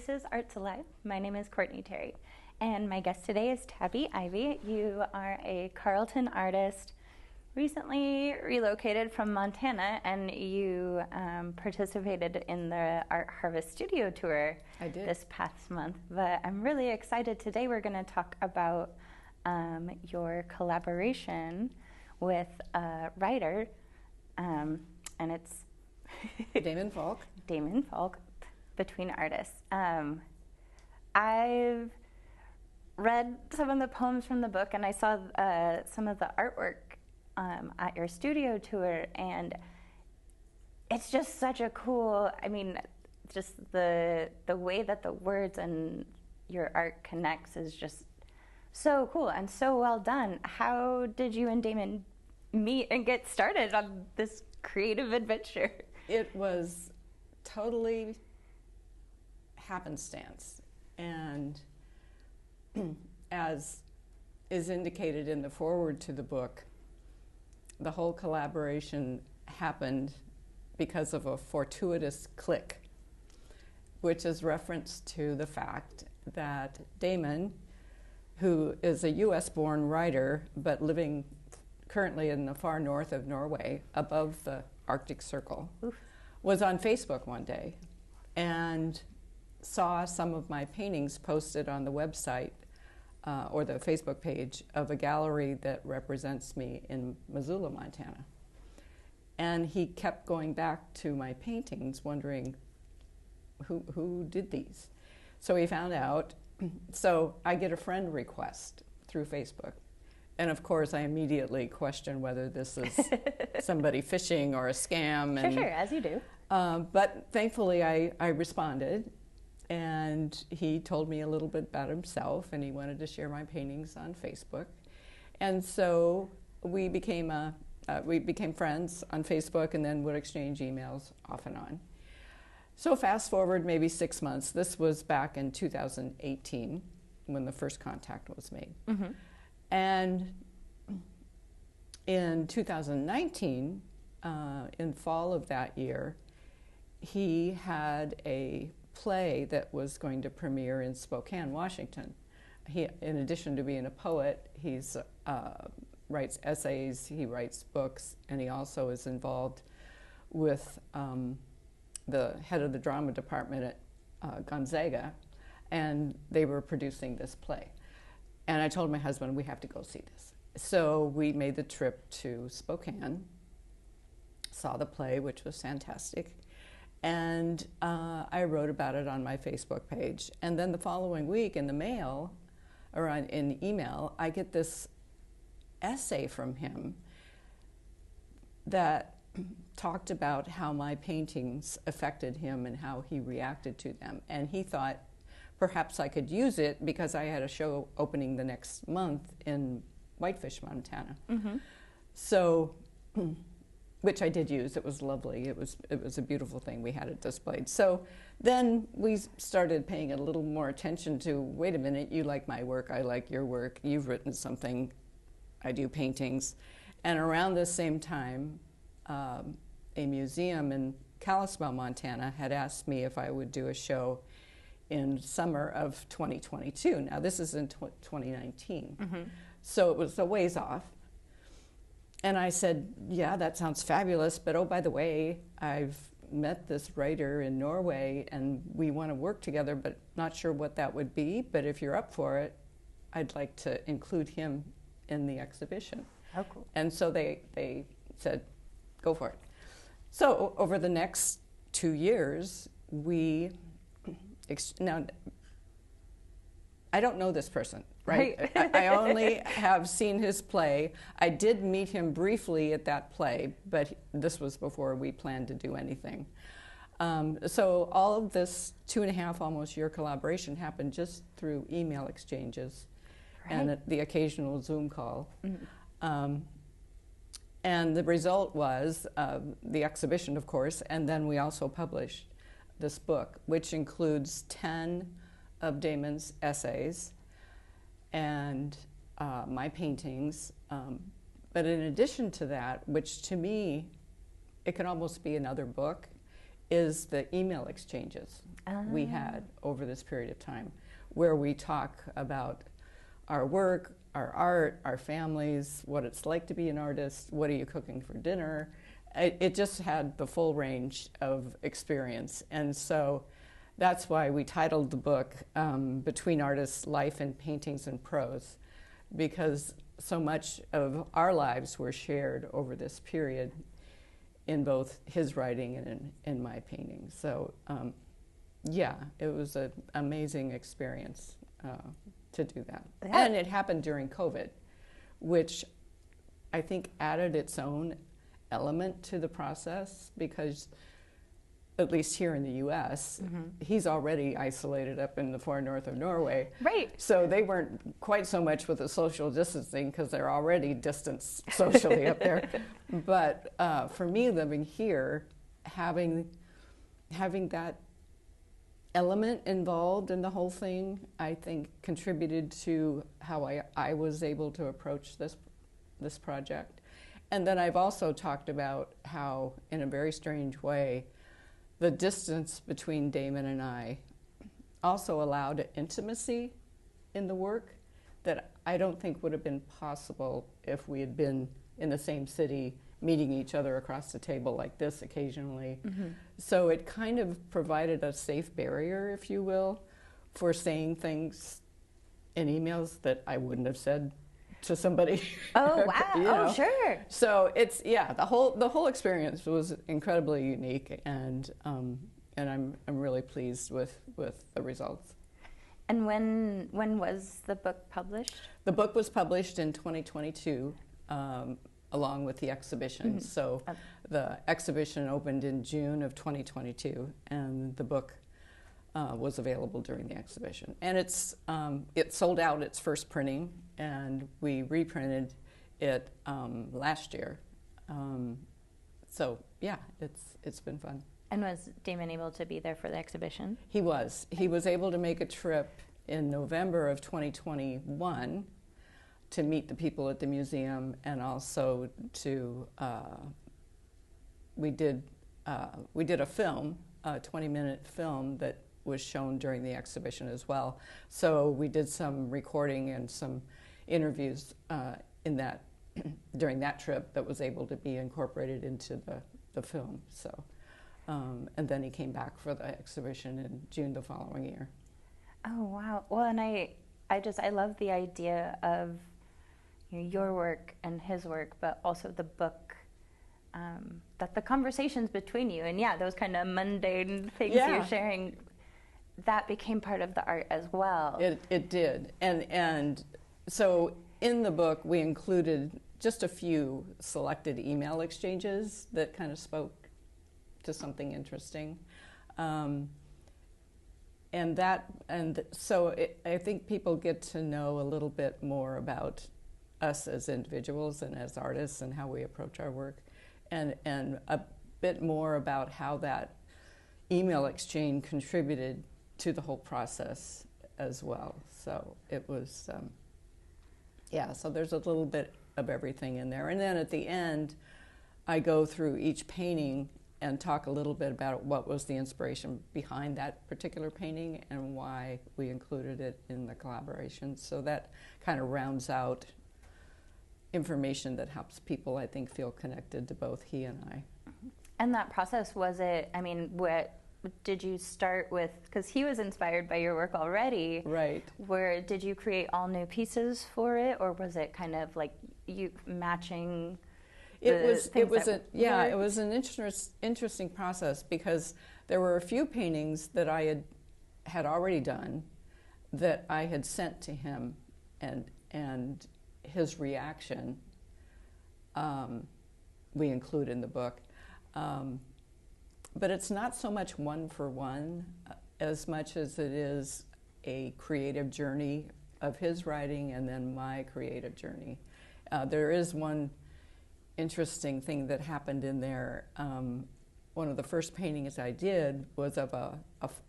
This is Arts Alive. My name is Courtney Terry, and my guest today is Tabby Ivy. You are a Carleton artist, recently relocated from Montana, and you participated in the Art Harvest Studio Tour this past month. But I'm really excited. Today we're going to talk about your collaboration with a writer, and it's Damon Falk. Damon Falk, Between Artists. I've read some of the poems from the book, and I saw some of the artwork at your studio tour, and it's just such a cool, just the way that the words and your art connects is just so cool and so well done. How did you and Damon meet and get started on this creative adventure? It was totally happenstance, and as is indicated in the foreword to the book, the whole collaboration happened because of a fortuitous click, which is reference to the fact that Damon, who is a US-born writer but living currently in the far north of Norway, above the Arctic Circle, was on Facebook one day and saw some of my paintings posted on the website or the Facebook page of a gallery that represents me in Missoula, Montana. And he kept going back to my paintings, wondering who did these. So he found out. So I get a friend request through Facebook. And of course, I immediately question whether this is somebody phishing or a scam. Sure, as you do. But thankfully, I responded, and he told me a little bit about himself, and he wanted to share my paintings on Facebook. And so we became friends on Facebook, and then would exchange emails off and on. So fast forward maybe 6 months. This was back in 2018 when the first contact was made. Mm-hmm. And in 2019, in fall of that year, he had a play that was going to premiere in Spokane, Washington. He, in addition to being a poet, he's writes essays, he writes books, and he also is involved with the head of the drama department at Gonzaga, and they were producing this play. And I told my husband, we have to go see this. So we made the trip to Spokane, saw the play, which was fantastic, and I wrote about it on my Facebook page. And then the following week in the mail, or in email, I get this essay from him that talked about how my paintings affected him and how he reacted to them. And he thought perhaps I could use it because I had a show opening the next month in Whitefish, Montana. Mm-hmm. So, which I did use. It was lovely. It was a beautiful thing. We had it displayed. So then we started paying a little more attention to, wait a minute, you like my work, I like your work, you've written something, I do paintings. And around the same time, a museum in Kalispell, Montana had asked me if I would do a show in summer of 2022. Now this is in 2019. Mm-hmm. So it was a ways off. And I said, yeah, that sounds fabulous, but oh, by the way, I've met this writer in Norway and we want to work together, but not sure what that would be. But if you're up for it, I'd like to include him in the exhibition. Oh, cool. And so they said, go for it. So over the next 2 years, now, I don't know this person, right? I only have seen his play. I did meet him briefly at that play, but this was before we planned to do anything. So all of this 2.5, almost year collaboration happened just through email exchanges and the occasional Zoom call. Mm-hmm. And the result was the exhibition, of course, and then we also published this book, which includes 10 of Damon's essays and my paintings. But in addition to that, which to me, it could almost be another book, is the email exchanges we had over this period of time, where we talk about our work, our art, our families, what it's like to be an artist, what are you cooking for dinner. It just had the full range of experience. And so that's why we titled the book Between Artists' Life and Paintings and Prose, because so much of our lives were shared over this period in both his writing and in my painting. So yeah, it was an amazing experience to do that. And it happened during COVID, which I think added its own element to the process, because at least here in the U.S., he's already isolated up in the far north of Norway. Right. So they weren't quite so much with the social distancing, because they're already distanced socially up there. But for me, living here, having that element involved in the whole thing, I think contributed to how I was able to approach this project. And then I've also talked about how, in a very strange way, the distance between Damon and I also allowed intimacy in the work that I don't think would have been possible if we had been in the same city, meeting each other across the table like this occasionally. So it kind of provided a safe barrier, if you will, for saying things in emails that I wouldn't have said to somebody. Oh, wow. Oh, sure. So it's, yeah, the whole experience was incredibly unique, and I'm really pleased with the results. And when was the book published? The book was published in 2022, along with the exhibition. So the exhibition opened in June of 2022, and the book was available during the exhibition. And it sold out its first printing, and we reprinted it last year. So yeah, it's been fun. And was Damon able to be there for the exhibition? He was. He was able to make a trip in November of 2021 to meet the people at the museum, and also to we did a film, a 20-minute film that was shown during the exhibition as well. So we did some recording and some interviews in that during that trip that was able to be incorporated into the film. So and then he came back for the exhibition in June the following year. Oh, wow. Well, and I love the idea of your work and his work, but also the book, that the conversations between you, and yeah, those kind of mundane things you're sharing, that became part of the art as well. It did. And so in the book, we included just a few selected email exchanges that kind of spoke to something interesting. So I think people get to know a little bit more about us as individuals and as artists and how we approach our work, and a bit more about how that email exchange contributed to the whole process as well. So it was, so there's a little bit of everything in there. And then at the end, I go through each painting and talk a little bit about what was the inspiration behind that particular painting and why we included it in the collaboration. So that kind of rounds out information that helps people, I think, feel connected to both he and I. And that process, was it, I mean, what did you start with? Because he was inspired by your work already. Right. Did you create all new pieces for it, or was it kind of like you matching? It was an interesting process, because there were a few paintings that I had already done that I had sent to him, and his reaction we include in the book. But it's not so much one for one as much as it is a creative journey of his writing and then my creative journey. There is one interesting thing that happened in there. One of the first paintings I did was of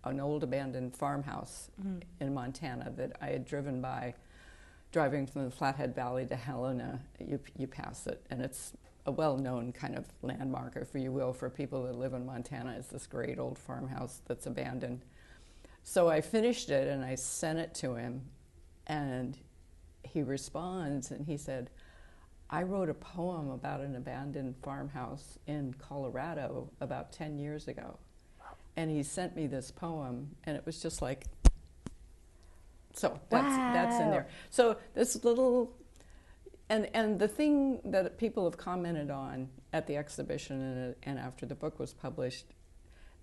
an old abandoned farmhouse in Montana that I had driven by driving from the Flathead Valley to Helena, you pass it, and it's a well-known kind of landmark, if you will, for people that live in Montana. It's this great old farmhouse that's abandoned. So I finished it and I sent it to him, and he responds and he said, I wrote a poem about an abandoned farmhouse in Colorado about 10 years ago. And he sent me this poem, and it was just like, so that's in there. So this little, and the thing that people have commented on at the exhibition and after the book was published,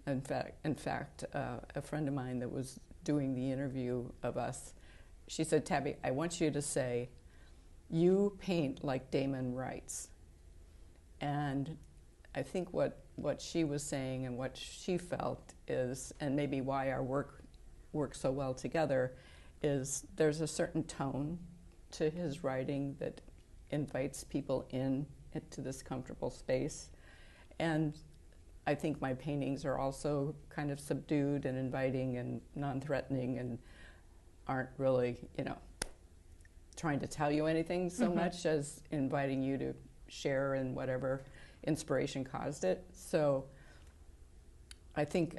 in fact, a friend of mine that was doing the interview of us, she said, Tabby, I want you to say, you paint like Damon writes. And I think what she was saying and what she felt is, and maybe why our work works so well together, is there's a certain tone to his writing that invites people into this comfortable space. And I think my paintings are also kind of subdued and inviting and non-threatening and aren't really, trying to tell you anything so much as inviting you to share in whatever inspiration caused it. So I think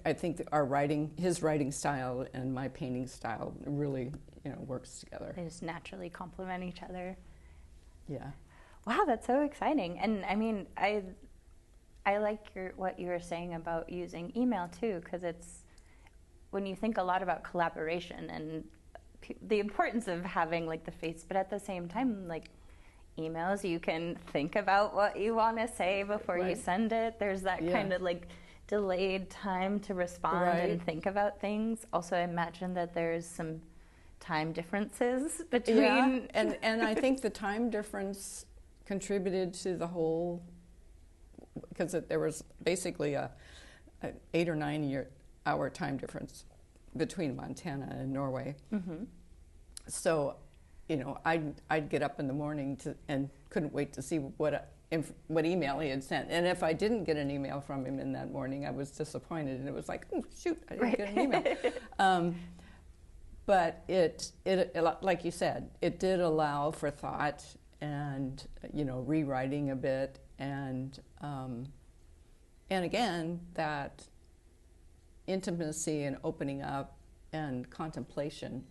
our writing, his writing style and my painting style really, works together. They just naturally complement each other. Yeah. Wow, that's so exciting. And I mean, I like what you were saying about using email too, because it's when you think a lot about collaboration and the importance of having like the face, but at the same time, like emails, you can think about what you want to say before you send it. There's that kind of like delayed time to respond and think about things. Also, I imagine that there's some time differences between. And I think the time difference contributed to the whole, because there was basically a 8 or 9 hour time difference between Montana and Norway. So, I'd get up in the morning and couldn't wait to see what email he had sent. And if I didn't get an email from him in that morning, I was disappointed, and it was like, oh shoot, I didn't get an email. But it, like you said, it did allow for thought and rewriting a bit, and again, that intimacy and opening up and contemplation.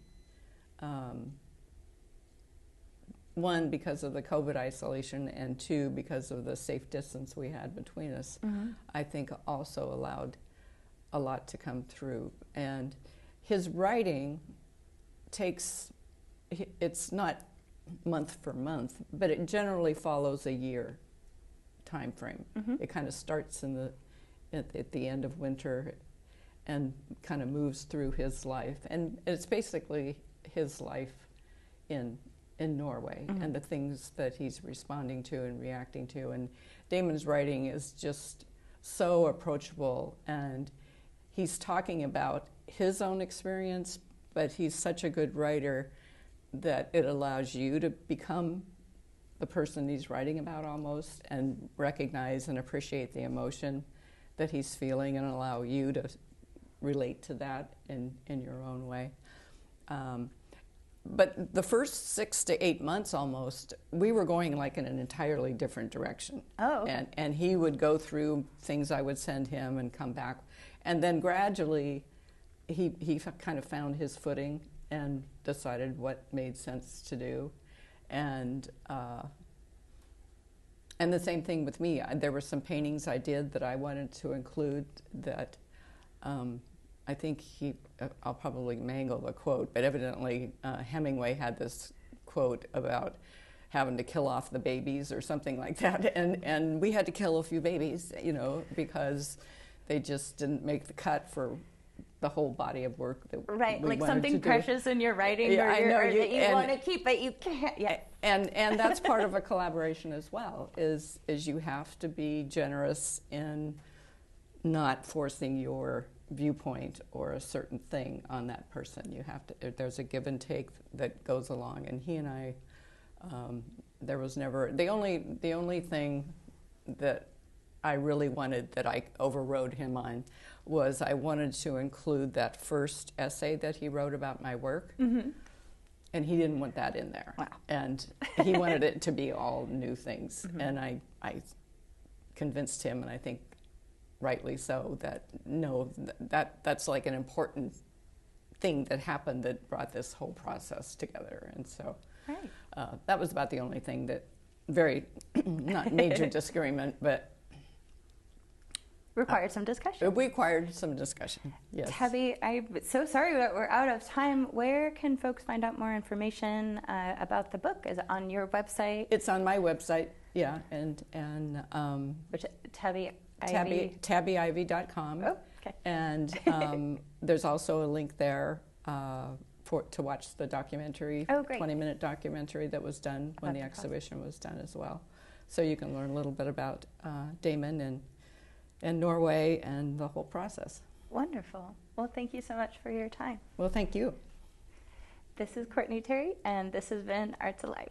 One, because of the COVID isolation, and two, because of the safe distance we had between us, I think also allowed a lot to come through. And his writing it's not month for month, but it generally follows a year time frame. It kind of starts at the end of winter and kind of moves through his life. And it's basically his life in Norway and the things that he's responding to and reacting to. And Damon's writing is just so approachable, and he's talking about his own experience, but he's such a good writer that it allows you to become the person he's writing about almost, and recognize and appreciate the emotion that he's feeling and allow you to relate to that in your own way. But the first 6 to 8 months almost, we were going like in an entirely different direction. Oh, okay. And he would go through things I would send him and come back. And then gradually, he kind of found his footing and decided what made sense to do. And the same thing with me. There were some paintings I did that I wanted to include that I think I'll probably mangle the quote, but evidently Hemingway had this quote about having to kill off the babies or something like that. And we had to kill a few babies, because they just didn't make the cut for the whole body of work that we like wanted something to do. precious in your writing or that you want to keep, but you can't. Yeah. And that's part of a collaboration as well, is you have to be generous in not forcing your viewpoint or a certain thing on that person. You have to. There's a give and take that goes along. And he and I, there was never the only thing that I really wanted, that I overrode him on, was I wanted to include that first essay that he wrote about my work. And he didn't want that in there. Wow. And he wanted it to be all new things. And I convinced him, and I think rightly so, that no, that's like an important thing that happened that brought this whole process together. And so that was about the only thing that not major disagreement, but required some discussion. It required some discussion, yes. Tabby, I'm so sorry that we're out of time. Where can folks find out more information about the book? Is it on your website? It's on my website, yeah, and which Tabby Ivy? TabbyIvy.com. Oh, okay. And there's also a link there to watch the documentary, 20-minute documentary that was done when the exhibition was done as well. So you can learn a little bit about Damon and Norway and the whole process. Wonderful. Well, thank you so much for your time. Well, thank you. This is Courtney Terry, and this has been Arts Alive.